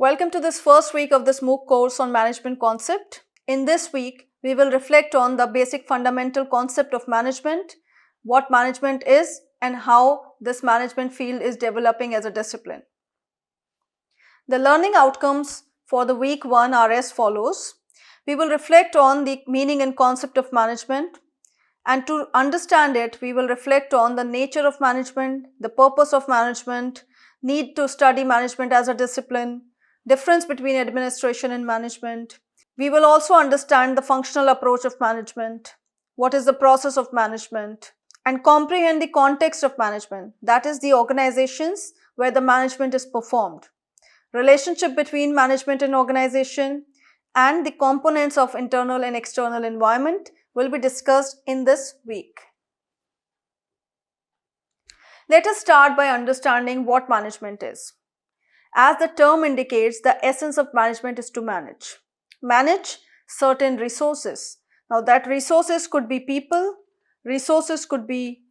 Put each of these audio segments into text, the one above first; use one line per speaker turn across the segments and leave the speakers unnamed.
Welcome to this first week of this MOOC course on management concept. In this week, we will reflect on the basic fundamental concept of management, what management is, and how this management field is developing as a discipline. The learning outcomes for the week 1 are as follows. We will reflect on the meaning and concept of management, and to understand it, we will reflect on the nature of management, the purpose of management, need to study management as a discipline, difference between administration and management. We will also understand the functional approach of management, what is the process of management, and comprehend the context of management, that is the organizations where the management is performed, relationship between management and organization, and the components of internal and external environment will be discussed in this week. Let us start by understanding what management is. As the term indicates, the essence of management is to manage certain resources. Now that resources could be people, resources could be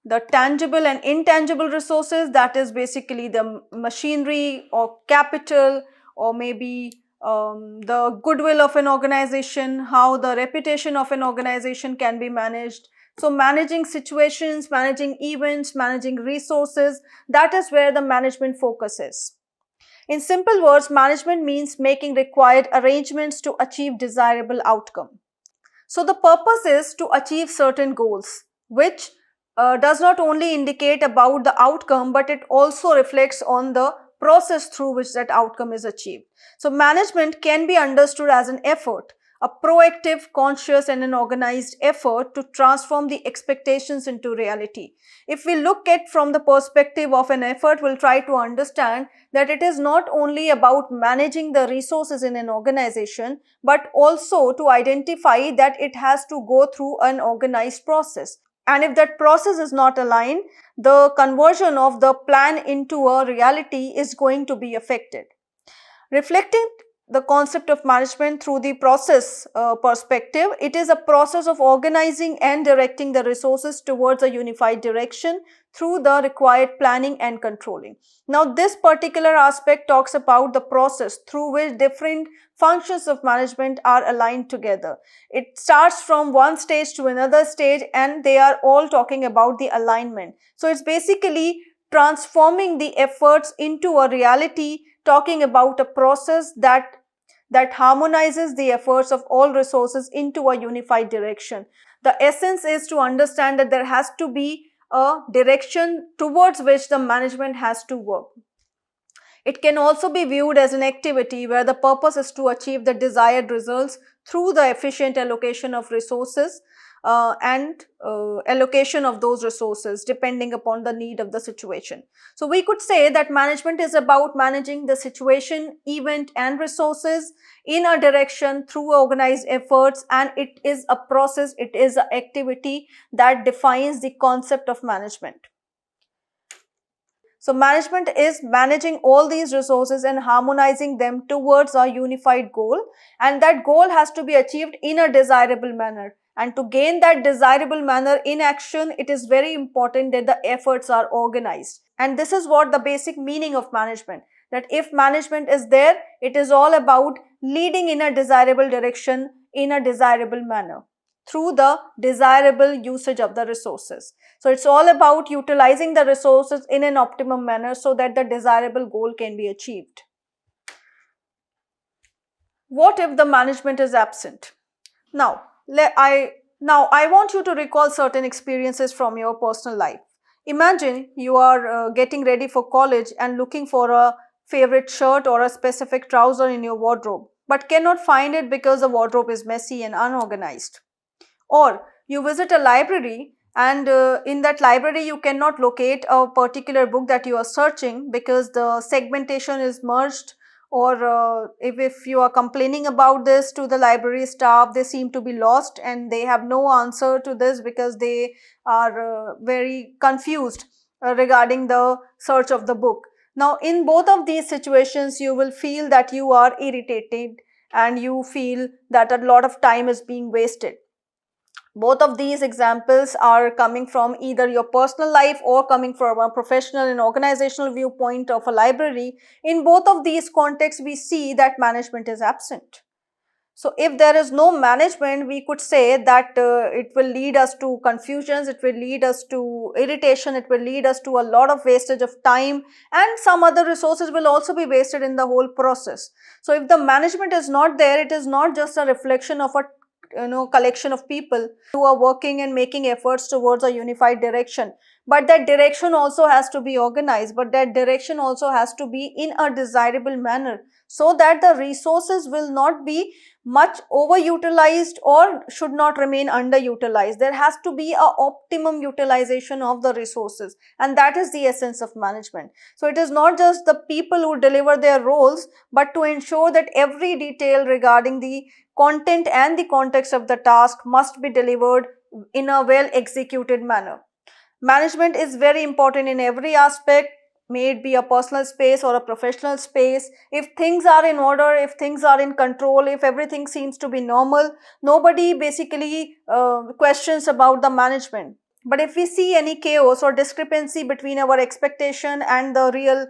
the tangible and intangible resources, that is basically the machinery or capital, or maybe the goodwill of an organization, how the reputation of an organization can be managed. So managing situations, managing events, managing resources, that is where the management focus is. In simple words, management means making required arrangements to achieve desirable outcome. So the purpose is to achieve certain goals, which does not only indicate about the outcome, but it also reflects on the process through which that outcome is achieved. So management can be understood as an effort, a proactive, conscious and an organized effort to transform the expectations into reality. If we look at from the perspective of an effort, we'll try to understand that it is not only about managing the resources in an organization, but also to identify that it has to go through an organized process. And if that process is not aligned, the conversion of the plan into a reality is going to be affected. Reflecting the concept of management through the process perspective, it is a process of organizing and directing the resources towards a unified direction through the required planning and controlling. Now this particular aspect talks about the process through which different functions of management are aligned together. It starts from one stage to another stage, and they are all talking about the alignment. So it's basically transforming the efforts into a reality, talking about a process that harmonizes the efforts of all resources into a unified direction. The essence is to understand that there has to be a direction towards which the management has to work. It can also be viewed as an activity where the purpose is to achieve the desired results through the efficient allocation of resources and allocation of those resources depending upon the need of the situation. So we could say that management is about managing the situation, event and resources in a direction through organized efforts, and it is a process, it is an activity that defines the concept of management. So management is managing all these resources and harmonizing them towards a unified goal, and that goal has to be achieved in a desirable manner. And to gain that desirable manner in action, it is very important that the efforts are organized. And this is what the basic meaning of management, that if management is there, it is all about leading in a desirable direction in a desirable manner through the desirable usage of the resources. So it's all about utilizing the resources in an optimum manner so that the desirable goal can be achieved. What if the management is absent? Now I want you to recall certain experiences from your personal life. Imagine you are getting ready for college and looking for a favorite shirt or a specific trouser in your wardrobe, but cannot find it because the wardrobe is messy and unorganized. Or you visit a library, and in that library you cannot locate a particular book that you are searching because the segmentation is merged, or if you are complaining about this to the library staff, they seem to be lost and they have no answer to this because they are very confused regarding the search of the book. Now in both of these situations you will feel that you are irritated and you feel that a lot of time is being wasted. Both of these examples are coming from either your personal life or coming from a professional and organizational viewpoint of a library. In both of these contexts, we see that management is absent. So if there is no management, we could say that it will lead us to confusions, it will lead us to irritation, it will lead us to a lot of wastage of time, and some other resources will also be wasted in the whole process. So if the management is not there, it is not just a reflection of a collection of people who are working and making efforts towards a unified direction, but that direction also has to be organized, but that direction also has to be in a desirable manner, so that the resources will not be much overutilized or should not remain underutilized. There has to be a optimum utilization of the resources, and that is the essence of management. So it is not just the people who deliver their roles, but to ensure that every detail regarding the content and the context of the task must be delivered in a well executed manner. Management is very important in every aspect, may it be a personal space or a professional space. If things are in order, if things are in control, if everything seems to be normal, nobody basically questions about the management. But if we see any chaos or discrepancy between our expectation and the real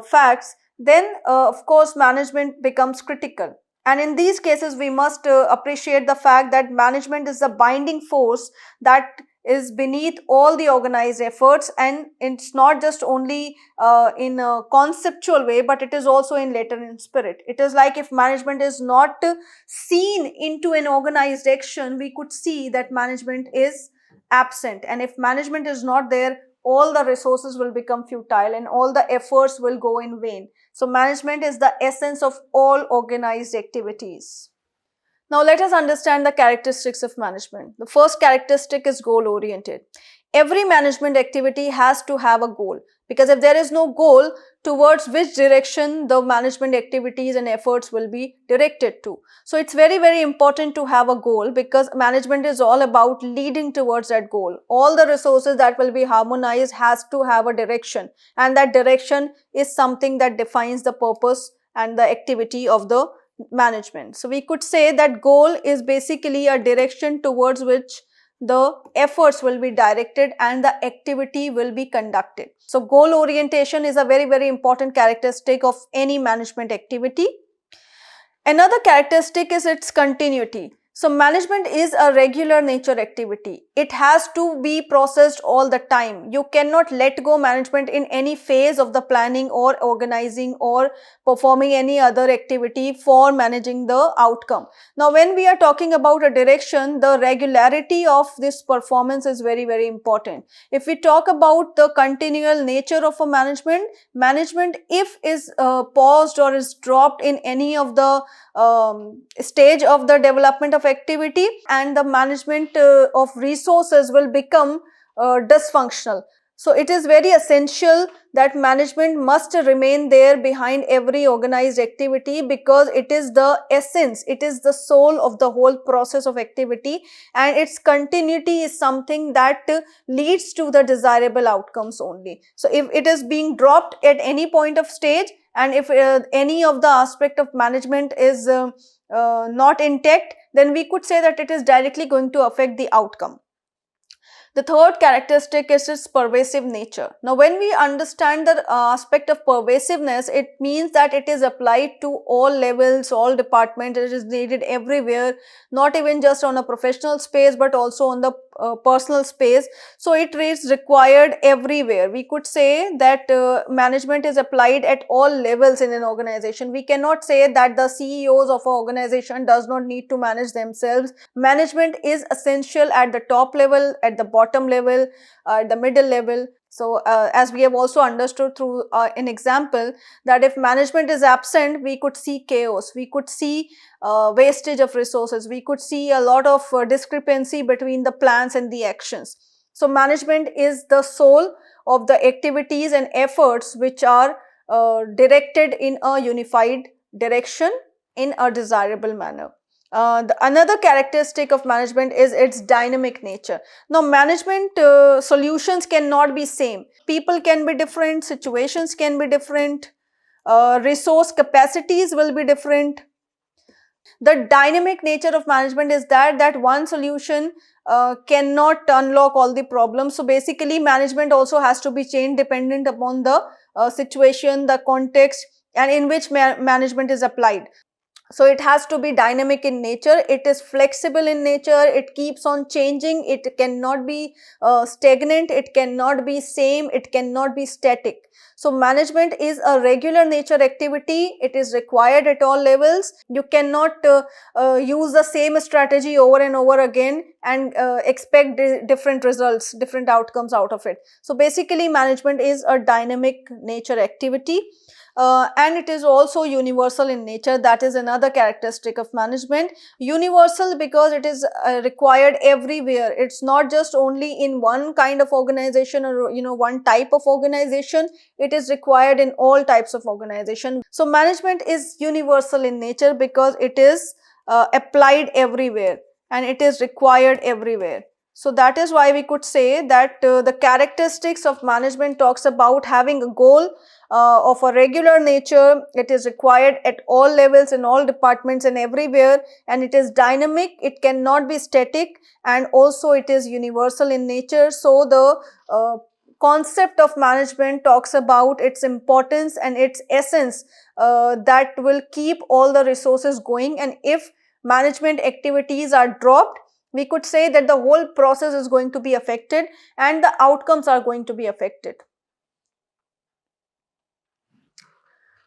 facts, then of course management becomes critical. And in these cases, we must appreciate the fact that management is the binding force that is beneath all the organized efforts, and it's not just only in a conceptual way, but it is also in letter and spirit. It is like if management is not seen into an organized action, we could see that management is absent, and if management is not there, all the resources will become futile and all the efforts will go in vain. So management is the essence of all organized activities. Now let us understand the characteristics of management. The first characteristic is goal oriented. Every management activity has to have a goal, because if there is no goal, towards which direction the management activities and efforts will be directed to. So it's very, very important to have a goal, because management is all about leading towards that goal. All the resources that will be harmonized has to have a direction, and that direction is something that defines the purpose and the activity of the management. So we could say that goal is basically a direction towards which the efforts will be directed and the activity will be conducted. So goal orientation is a very, very important characteristic of any management activity. Another characteristic is its continuity. So management is a regular nature activity. It has to be processed all the time. You cannot let go management in any phase of the planning or organizing or performing any other activity for managing the outcome. Now when we are talking about a direction, the regularity of this performance is very, very important. If we talk about the continual nature of a management, if is paused or is dropped in any of the stage of the development of activity, and the management of resources will become dysfunctional. So it is very essential that management must remain there behind every organized activity, because it is the essence, it is the soul of the whole process of activity, and its continuity is something that leads to the desirable outcomes only. So if it is being dropped at any point of stage, and if any of the aspect of management is not intact, then we could say that it is directly going to affect the outcome. The third characteristic is its pervasive nature. Now, when we understand the aspect of pervasiveness, it means that it is applied to all levels, all departments. It is needed everywhere, not even just on a professional space, but also on the personal space. So it is required everywhere. We could say that management is applied at all levels in an organization. We cannot say that the CEOs of an organization does not need to manage themselves. Management is essential at the top level, at the bottom level, the middle level. So as we have also understood through an example, that if management is absent, we could see chaos, we could see wastage of resources, we could see a lot of discrepancy between the plans and the actions. So management is the soul of the activities and efforts which are directed in a unified direction in a desirable manner. Another characteristic of management is its dynamic nature. Now, management solutions cannot be same. People can be different, situations can be different, resource capacities will be different. The dynamic nature of management is that one solution cannot unlock all the problems. So basically management also has to be changed dependent upon the situation, the context, and in which management is applied. So it has to be dynamic in nature, it is flexible in nature, it keeps on changing, it cannot be stagnant, it cannot be same, it cannot be static. So management is a regular nature activity, it is required at all levels. You cannot use the same strategy over and over again and expect different results, different outcomes out of it. So basically management is a dynamic nature activity. And it is also universal in nature. That is another characteristic of management. Universal because it is required everywhere. It's not just only in one kind of organization or one type of organization. It is required in all types of organization. So management is universal in nature because it is applied everywhere and it is required everywhere. So that is why we could say that the characteristics of management talks about having a goal of a regular nature. It is required at all levels, in all departments and everywhere, and it is dynamic, it cannot be static, and also it is universal in nature. So the concept of management talks about its importance and its essence that will keep all the resources going, and if management activities are dropped, we could say that the whole process is going to be affected and the outcomes are going to be affected.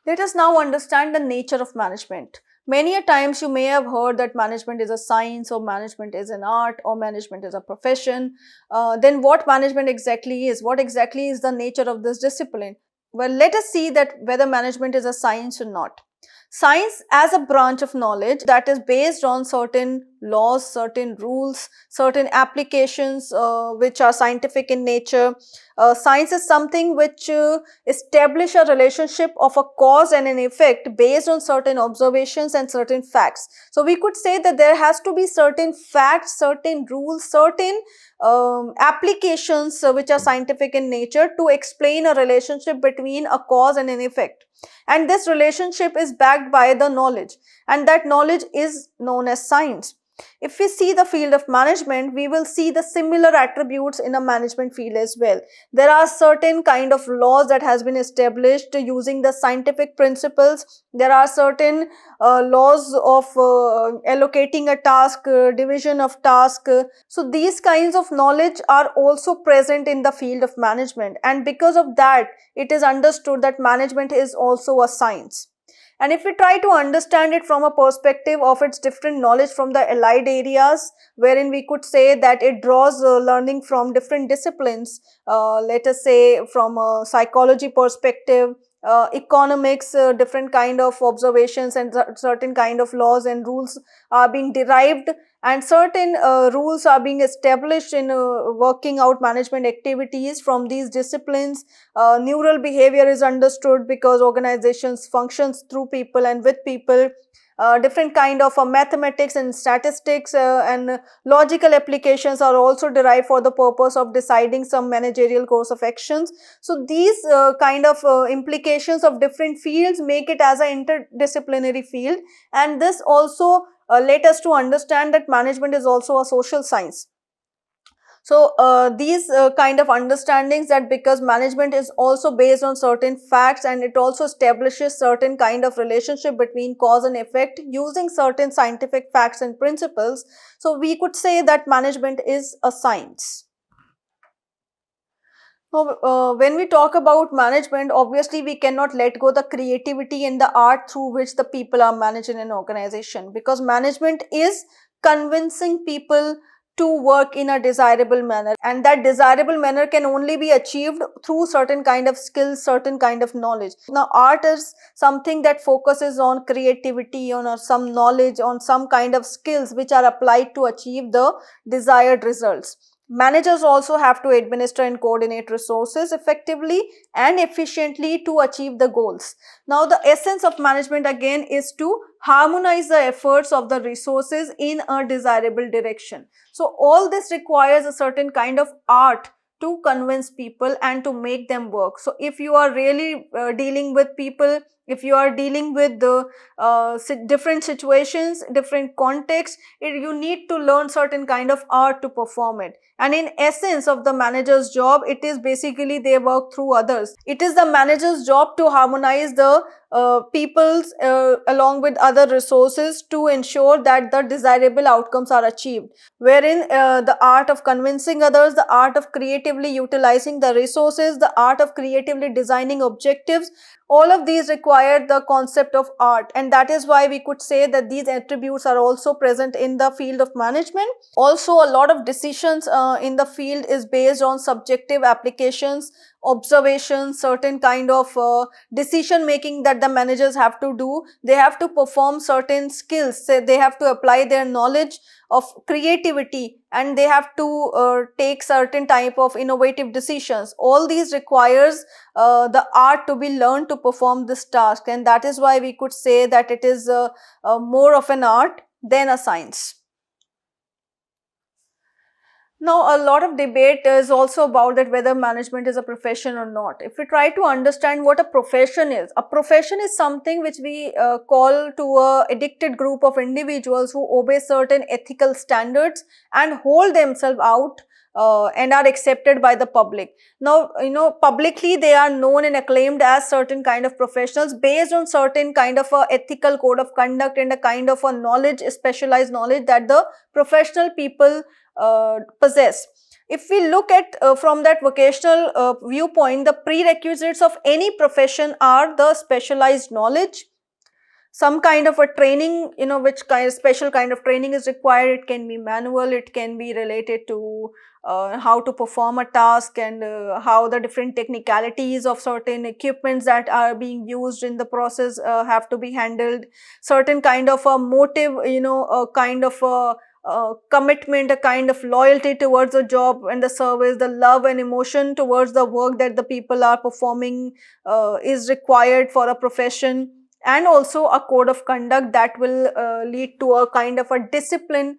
Let us now understand the nature of management. Many a times you may have heard that management is a science, or management is an art, or management is a profession. Then what management exactly is? What exactly is the nature of this discipline? Well, let us see that whether management is a science or not. Science as a branch of knowledge that is based on certain laws, certain rules, certain applications which are scientific in nature. Science is something which establish a relationship of a cause and an effect based on certain observations and certain facts. So we could say that there has to be certain facts, certain rules, certain applications which are scientific in nature to explain a relationship between a cause and an effect. And this relationship is backed by the knowledge, and that knowledge is known as science. If we see the field of management, we will see the similar attributes in a management field as well. There are certain kind of laws that has been established using the scientific principles. There are certain laws of allocating a task, division of task. So these kinds of knowledge are also present in the field of management, and because of that, it is understood that management is also a science. And if we try to understand it from a perspective of its different knowledge from the allied areas, wherein we could say that it draws learning from different disciplines, let us say from a psychology perspective, economics, different kind of observations and certain kind of laws and rules are being derived, and certain rules are being established in working out management activities from these disciplines. Neural behavior is understood because organizations functions through people and with people. Different kind of mathematics and statistics and logical applications are also derived for the purpose of deciding some managerial course of actions. So these kind of implications of different fields make it as an interdisciplinary field, and this also let us to understand that management is also a social science. So these kind of understandings, that because management is also based on certain facts and it also establishes certain kind of relationship between cause and effect using certain scientific facts and principles. So we could say that management is a science. Now, when we talk about management, obviously we cannot let go the creativity and the art through which the people are managed in an organization, because management is convincing people to work in a desirable manner, and that desirable manner can only be achieved through certain kind of skills, certain kind of knowledge. Now art is something that focuses on creativity, on some knowledge, on some kind of skills which are applied to achieve the desired results. Managers also have to administer and coordinate resources effectively and efficiently to achieve the goals. Now the essence of management again is to harmonize the efforts of the resources in a desirable direction. So all this requires a certain kind of art to convince people and to make them work. So if you are really dealing with people, if you are dealing with the different situations, different contexts, you need to learn certain kind of art to perform it. And in essence of the manager's job, it is basically they work through others. It is the manager's job to harmonize the peoples along with other resources to ensure that the desirable outcomes are achieved, wherein the art of convincing others, the art of creatively utilizing the resources, the art of creatively designing objectives, all of these require the concept of art, and that is why we could say that these attributes are also present in the field of management. Also, a lot of decisions in the field is based on subjective applications, observations, certain kind of decision making that the managers have to do. They have to perform certain skills, say they have to apply their knowledge of creativity, and they have to take certain type of innovative decisions. All these requires the art to be learned to perform this task, and that is why we could say that it is more of an art than a science. Now, a lot of debate is also about that whether management is a profession or not. If we try to understand what a profession is something which we call to a addicted group of individuals who obey certain ethical standards and hold themselves out and are accepted by the public. Now, publicly they are known and acclaimed as certain kind of professionals based on certain kind of a ethical code of conduct and a kind of a knowledge, specialized knowledge that the professional people possess. If we look at from that vocational viewpoint, the prerequisites of any profession are the specialized knowledge, some kind of a training, which kind of special kind of training is required. It can be manual, it can be related to how to perform a task, and how the different technicalities of certain equipments that are being used in the process have to be handled. Certain kind of a motive, a kind of a commitment, a kind of loyalty towards the job and the service, the love and emotion towards the work that the people are performing is required for a profession, and also a code of conduct that will lead to a kind of a discipline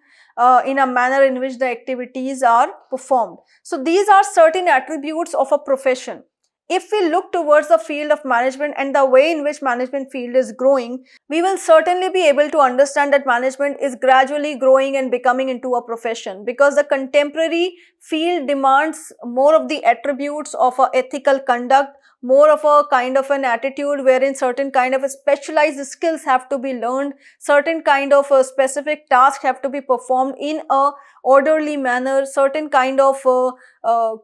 in a manner in which the activities are performed. So these are certain attributes of a profession. If we look towards the field of management and the way in which management field is growing, we will certainly be able to understand that management is gradually growing and becoming into a profession, because the contemporary field demands more of the attributes of a ethical conduct, more of a kind of an attitude wherein certain kind of a specialized skills have to be learned, certain kind of a specific task have to be performed in a orderly manner, certain kind of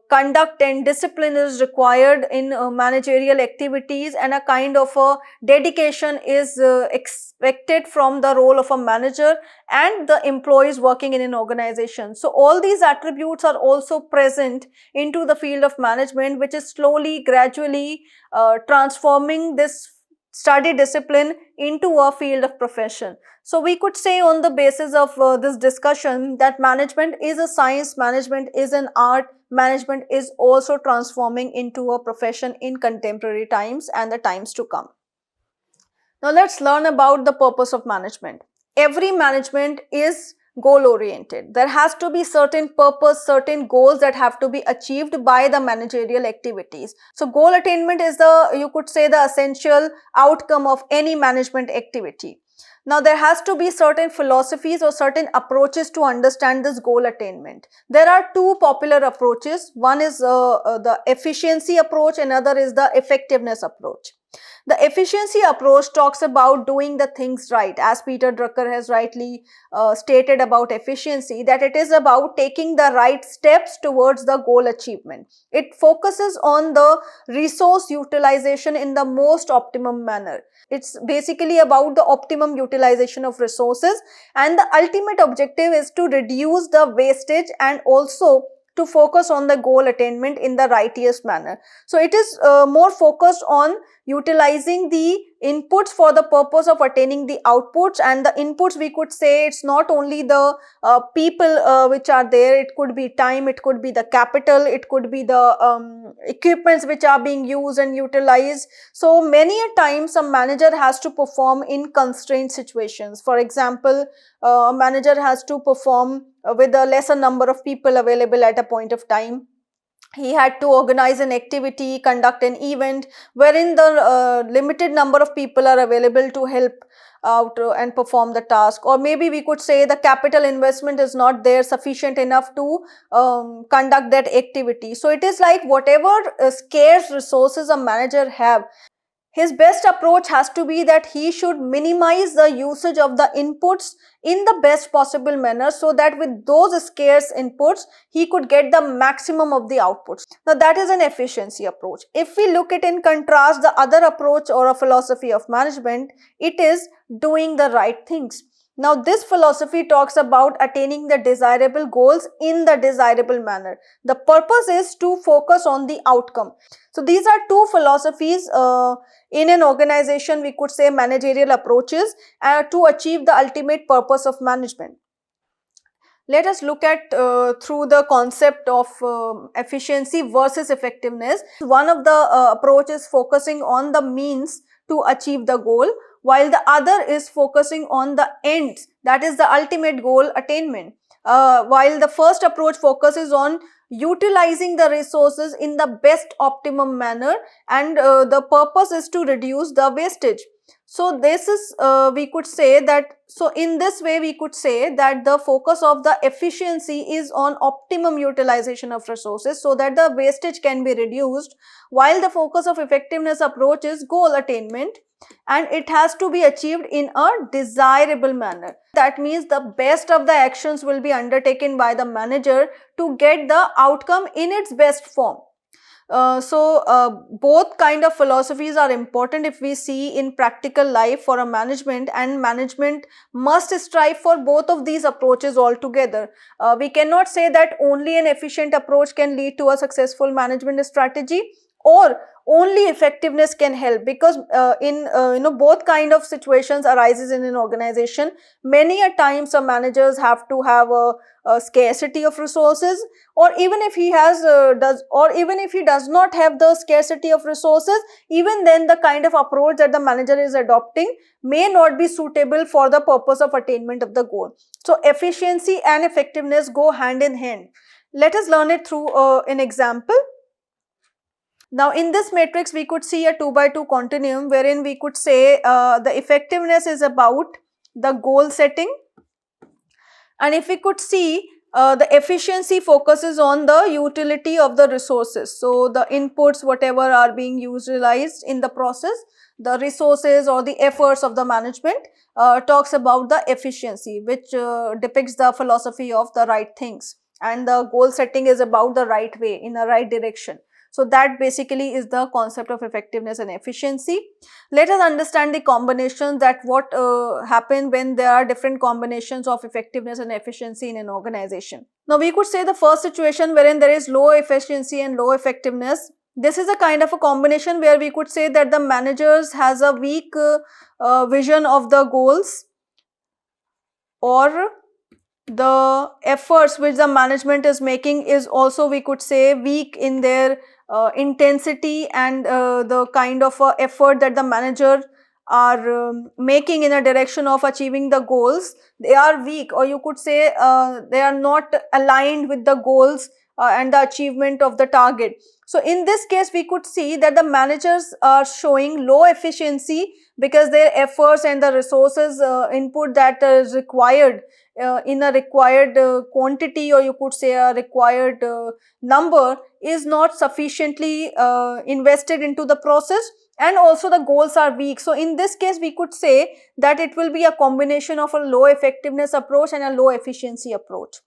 conduct and discipline is required in managerial activities, and a kind of a dedication is expected from the role of a manager and the employees working in an organization. So all these attributes are also present into the field of management, which is slowly, gradually transforming this study discipline into a field of profession. So we could say on the basis of this discussion that management is a science, management is an art, management is also transforming into a profession in contemporary times and the times to come. Now let's learn about the purpose of management. Every management is goal oriented. There has to be certain purpose, certain goals that have to be achieved by the managerial activities. So goal attainment is you could say the essential outcome of any management activity. Now there has to be certain philosophies or certain approaches to understand this goal attainment. There are two popular approaches. One is the efficiency approach, another is the effectiveness approach. The efficiency approach talks about doing the things right. As Peter Drucker has rightly stated about efficiency, that it is about taking the right steps towards the goal achievement. It focuses on the resource utilization in the most optimum manner. It's basically about the optimum utilization of resources, and the ultimate objective is to reduce the wastage and also to focus on the goal attainment in the righteous manner. So it is more focused on utilizing the inputs for the purpose of attaining the outputs, and the inputs we could say it's not only the people which are there, it could be time, it could be the capital, it could be the equipments which are being used and utilized. So many a time some manager has to perform in constrained situations. For example, a manager has to perform with a lesser number of people available at a point of time. He had to organize an activity, conduct an event wherein the limited number of people are available to help out and perform the task. Or maybe we could say the capital investment is not there sufficient enough to conduct that activity. So it is like whatever scarce resources a manager have, his best approach has to be that he should minimize the usage of the inputs in the best possible manner, so that with those scarce inputs he could get the maximum of the outputs. Now that is an efficiency approach. If we look at in contrast the other approach or a philosophy of management, it is doing the right things. Now this philosophy talks about attaining the desirable goals in the desirable manner. The purpose is to focus on the outcome. So these are two philosophies in an organization, we could say managerial approaches to achieve the ultimate purpose of management. Let us look at through the concept of efficiency versus effectiveness. One of the approaches focusing on the means to achieve the goal, while the other is focusing on the ends, that is the ultimate goal attainment. While the first approach focuses on utilizing the resources in the best optimum manner, and the purpose is to reduce the wastage. So this is we could say that, so in this way we could say that the focus of the efficiency is on optimum utilization of resources so that the wastage can be reduced, while the focus of effectiveness approach is goal attainment, and it has to be achieved in a desirable manner. That means the best of the actions will be undertaken by the manager to get the outcome in its best form. Both kind of philosophies are important if we see in practical life for a management, and management must strive for both of these approaches altogether. We cannot say that only an efficient approach can lead to a successful management strategy, or only effectiveness can help, because in both kind of situations arises in an organization. Many a times some managers have to have a scarcity of resources, or even if he has even if he does not have the scarcity of resources, even then the kind of approach that the manager is adopting may not be suitable for the purpose of attainment of the goal. So efficiency and effectiveness go hand in hand. Let us learn it through an example. Now in this matrix we could see a 2 by 2 continuum, wherein we could say the effectiveness is about the goal setting, and if we could see the efficiency focuses on the utility of the resources. So the inputs whatever are being utilized in the process, the resources or the efforts of the management talks about the efficiency, which depicts the philosophy of the right things, and the goal setting is about the right way, in the right direction. So that basically is the concept of effectiveness and efficiency. Let us understand the combinations, that what happen when there are different combinations of effectiveness and efficiency in an organization. Now we could say the first situation wherein there is low efficiency and low effectiveness. This is a kind of a combination where we could say that the managers has a weak vision of the goals, or the efforts which the management is making is also, we could say, weak in their intensity, and the kind of effort that the manager are making in a direction of achieving the goals, they are weak, or you could say they are not aligned with the goals and the achievement of the target. So in this case we could see that the managers are showing low efficiency because their efforts and the resources input that is required in a required quantity, or you could say a required number, is not sufficiently invested into the process, and also the goals are weak. So in this case we could say that it will be a combination of a low effectiveness approach and a low efficiency approach.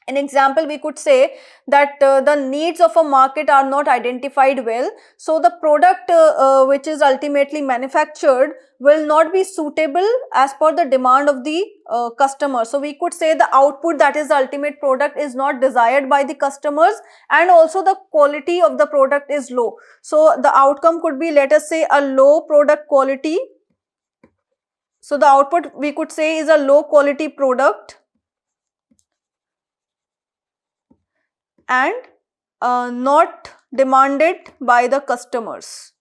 An example, we could say that the needs of a market are not identified well, so the product which is ultimately manufactured will not be suitable as per the demand of the customer. So we could say the output, that is the ultimate product, is not desired by the customers, and also the quality of the product is low. So the outcome could be, let us say, a low product quality. So the output, we could say, is a low quality product, and not demanded by the customers.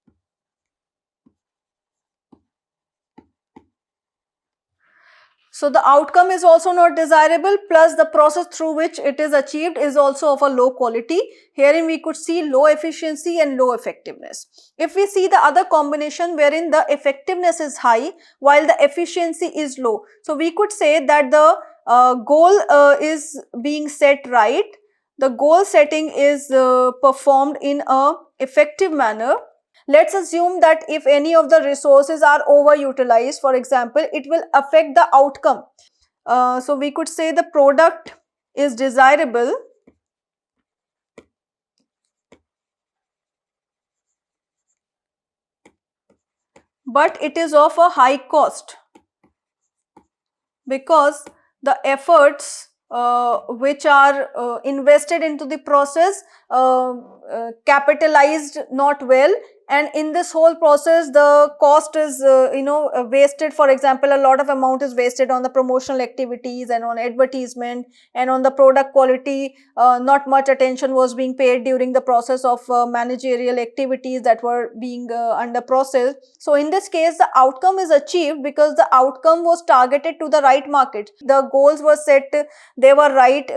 So the outcome is also not desirable, plus the process through which it is achieved is also of a low quality. Herein we could see low efficiency and low effectiveness. If we see the other combination wherein the effectiveness is high while the efficiency is low, so we could say that the goal is being set right, the goal setting is performed in a effective manner. Let's assume that if any of the resources are overutilized, for example, it will affect the outcome. So we could say the product is desirable, but it is of a high cost, because the efforts which are invested into the process capitalized not well, and in this whole process the cost is wasted. For example, a lot of amount is wasted on the promotional activities and on advertisement and on the product quality. Not much attention was being paid during the process of managerial activities that were being under process. So in this case the outcome is achieved because the outcome was targeted to the right market, the goals were set, they were right.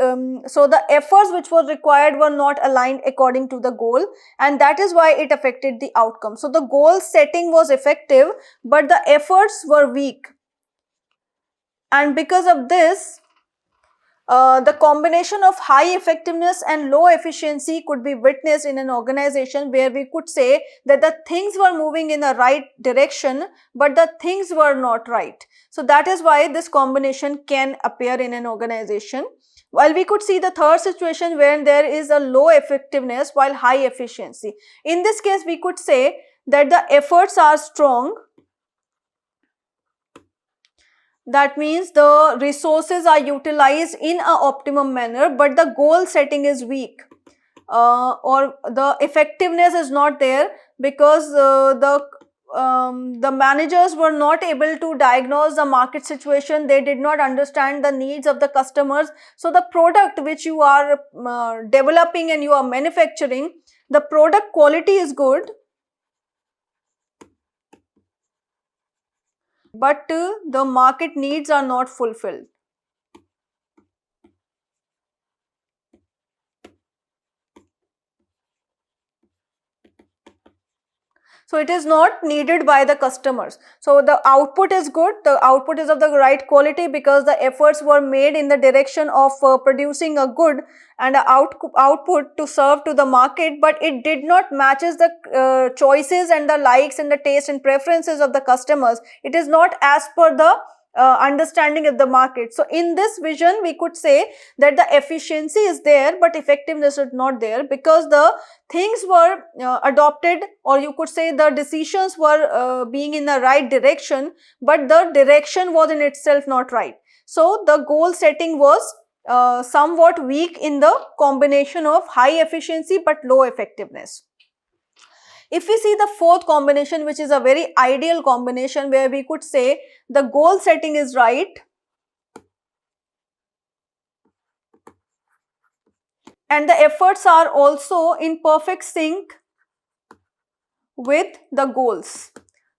So the efforts which were required were not aligned according to the goal, and that is why it affected the outcome. So the goal setting was effective, but the efforts were weak, and because of this the combination of high effectiveness and low efficiency could be witnessed in an organization where we could say that the things were moving in the right direction, but the things were not right. So that is why this combination can appear in an organization. While we could see the third situation where there is a low effectiveness while high efficiency. In this case, we could say that the efforts are strong. That means the resources are utilized in an optimum manner, but the goal setting is weak, or the effectiveness is not there because the managers were not able to diagnose the market situation. They did not understand the needs of the customers. So the product which you are developing and you are manufacturing, the product quality is good, but the market needs are not fulfilled. So it is not needed by the customers. So the output is good, the output is of the right quality because the efforts were made in the direction of producing a good and a output to serve to the market, but it did not matches the choices and the likes and the taste and preferences of the customers. It is not as per the understanding of the market. So in this vision we could say that the efficiency is there but effectiveness is not there, because the things were adopted, or you could say the decisions were being in the right direction, but the direction was in itself not right. So the goal setting was somewhat weak in the combination of high efficiency but low effectiveness. If we see the fourth combination, which is a very ideal combination where we could say the goal setting is right and the efforts are also in perfect sync with the goals.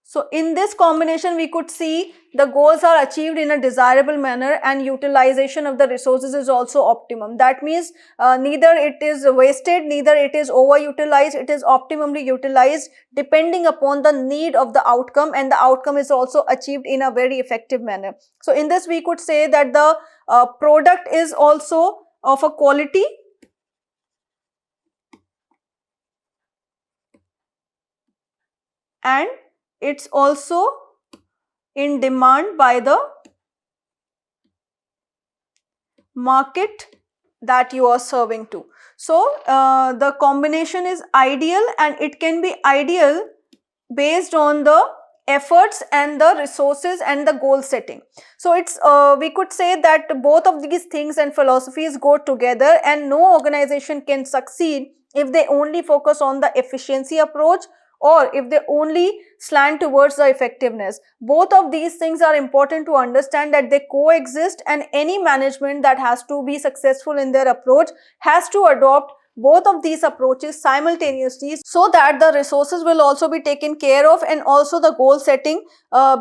So in this combination we could see the goals are achieved in a desirable manner and utilization of the resources is also optimum. That means neither it is wasted, neither it is overutilized, it is optimally utilized depending upon the need of the outcome, and the outcome is also achieved in a very effective manner. So in this we could say that the product is also of a quality and it's also in demand by the market that you are serving to. So the combination is ideal, and it can be ideal based on the efforts and the resources and the goal setting. So it's we could say that both of these things and philosophies go together, and no organization can succeed if they only focus on the efficiency approach or if they only slant towards the effectiveness. Both of these things are important to understand that they coexist, and any management that has to be successful in their approach has to adopt both of these approaches simultaneously so that the resources will also be taken care of and also the goal setting,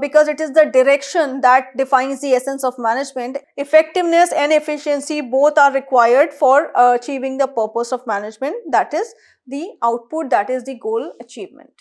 because it is the direction that defines the essence of management. Effectiveness and efficiency both are required for achieving the purpose of management, that is the output, that is the goal achievement.